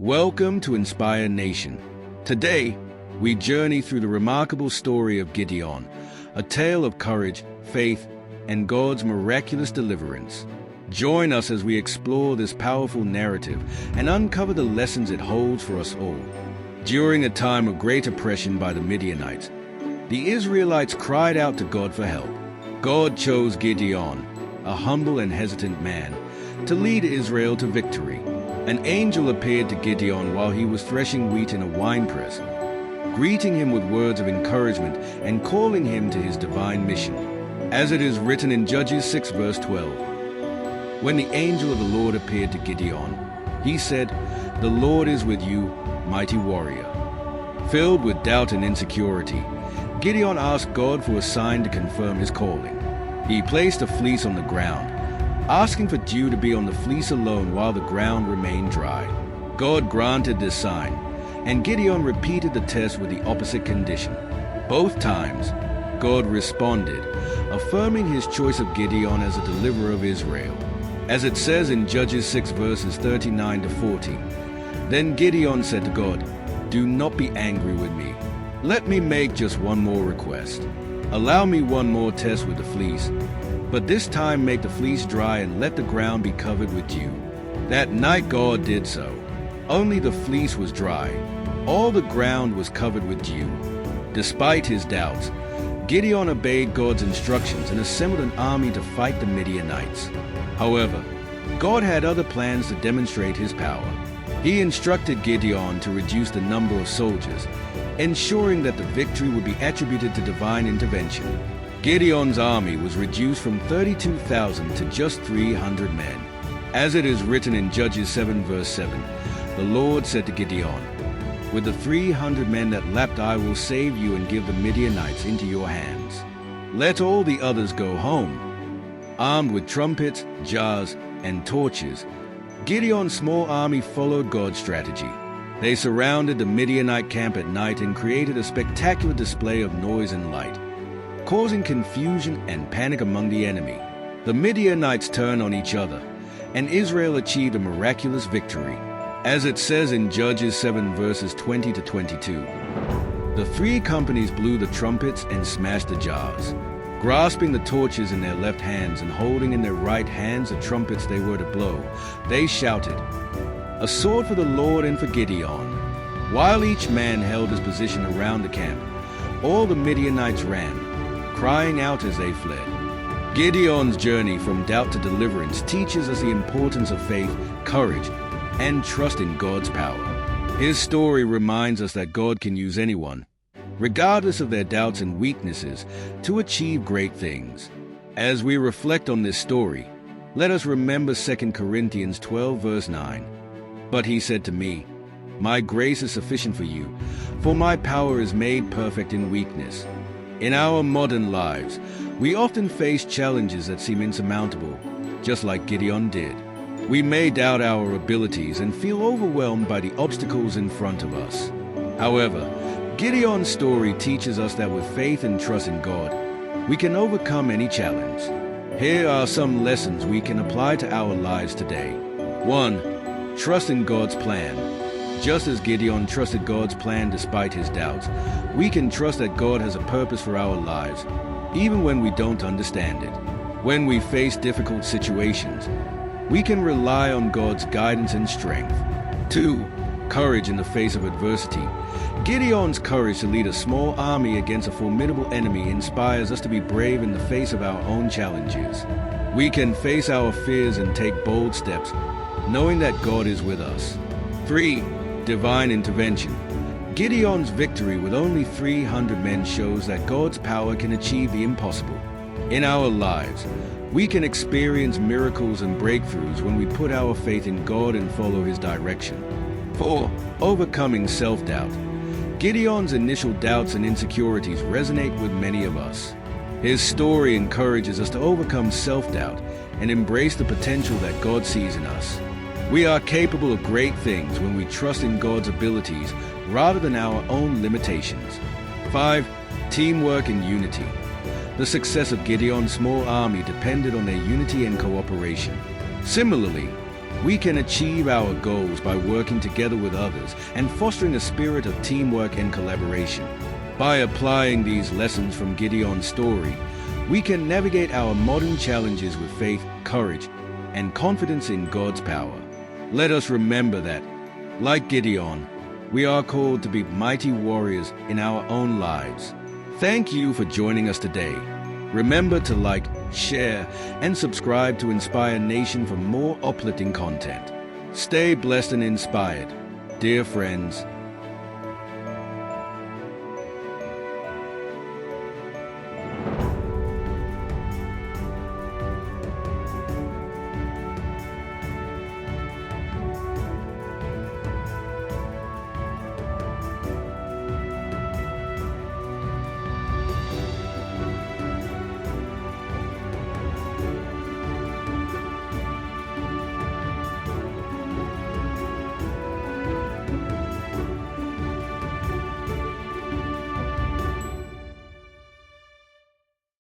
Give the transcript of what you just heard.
Welcome to Inspire Nation. Today, we journey through the remarkable story of Gideon, a tale of courage, faith, and God's miraculous deliverance. Join us as we explore this powerful narrative and uncover the lessons it holds for us all. During a time of great oppression by the Midianites, the Israelites cried out to God for help. God chose Gideon, a humble and hesitant man, to lead Israel to victory. An angel appeared to Gideon while he was threshing wheat in a winepress, greeting him with words of encouragement and calling him to his divine mission. As it is written in Judges 6 verse 12, when the angel of the Lord appeared to Gideon, he said, "The Lord is with you, mighty warrior." Filled with doubt and insecurity, Gideon asked God for a sign to confirm his calling. He placed a fleece on the ground, asking for dew to be on the fleece alone while the ground remained dry. God granted this sign, and Gideon repeated the test with the opposite condition. Both times, God responded, affirming his choice of Gideon as a deliverer of Israel. As it says in Judges 6 verses 39 to 40, then Gideon said to God, "Do not be angry with me. Let me make just one more request. Allow me one more test with the fleece, but this time make the fleece dry and let the ground be covered with dew." That night God did so. Only the fleece was dry. All the ground was covered with dew. Despite his doubts, Gideon obeyed God's instructions and assembled an army to fight the Midianites. However, God had other plans to demonstrate his power. He instructed Gideon to reduce the number of soldiers, ensuring that the victory would be attributed to divine intervention. Gideon's army was reduced from 32,000 to just 300 men. As it is written in Judges 7 verse 7, the Lord said to Gideon, "With the 300 men that leapt I will save you and give the Midianites into your hands. Let all the others go home." Armed with trumpets, jars, and torches, Gideon's small army followed God's strategy. They surrounded the Midianite camp at night and created a spectacular display of noise and light, causing confusion and panic among the enemy. The Midianites turned on each other, and Israel achieved a miraculous victory. As it says in Judges 7 verses 20 to 22, the three companies blew the trumpets and smashed the jars. Grasping the torches in their left hands and holding in their right hands the trumpets they were to blow, they shouted, "A sword for the Lord and for Gideon." While each man held his position around the camp, all the Midianites ran, crying out as they fled. Gideon's journey from doubt to deliverance teaches us the importance of faith, courage, and trust in God's power. His story reminds us that God can use anyone, regardless of their doubts and weaknesses, to achieve great things. As we reflect on this story, let us remember 2 Corinthians 12 verse 9. But he said to me, "My grace is sufficient for you, for my power is made perfect in weakness." In our modern lives, we often face challenges that seem insurmountable, just like Gideon did. We may doubt our abilities and feel overwhelmed by the obstacles in front of us. However, Gideon's story teaches us that with faith and trust in God, we can overcome any challenge. Here are some lessons we can apply to our lives today. 1. Trust in God's plan. Just as Gideon trusted God's plan despite his doubts, we can trust that God has a purpose for our lives, even when we don't understand it. When we face difficult situations, we can rely on God's guidance and strength. 2. Courage in the face of adversity. Gideon's courage to lead a small army against a formidable enemy inspires us to be brave in the face of our own challenges. We can face our fears and take bold steps, knowing that God is with us. 3. Divine intervention. Gideon's victory with only 300 men shows that God's power can achieve the impossible. In our lives, we can experience miracles and breakthroughs when we put our faith in God and follow His direction. 4. Overcoming self-doubt. Gideon's initial doubts and insecurities resonate with many of us. His story encourages us to overcome self-doubt and embrace the potential that God sees in us. We are capable of great things when we trust in God's abilities rather than our own limitations. 5. Teamwork and unity. The success of Gideon's small army depended on their unity and cooperation. Similarly, We can achieve our goals by working together with others and fostering a spirit of teamwork and collaboration. By applying these lessons from Gideon's story, we can navigate our modern challenges with faith, courage, and confidence in God's power. Let us remember that, like Gideon, we are called to be mighty warriors in our own lives. Thank you for joining us today. Remember to like, share, and subscribe to Inspire Nation for more uplifting content. Stay blessed and inspired. Dear friends,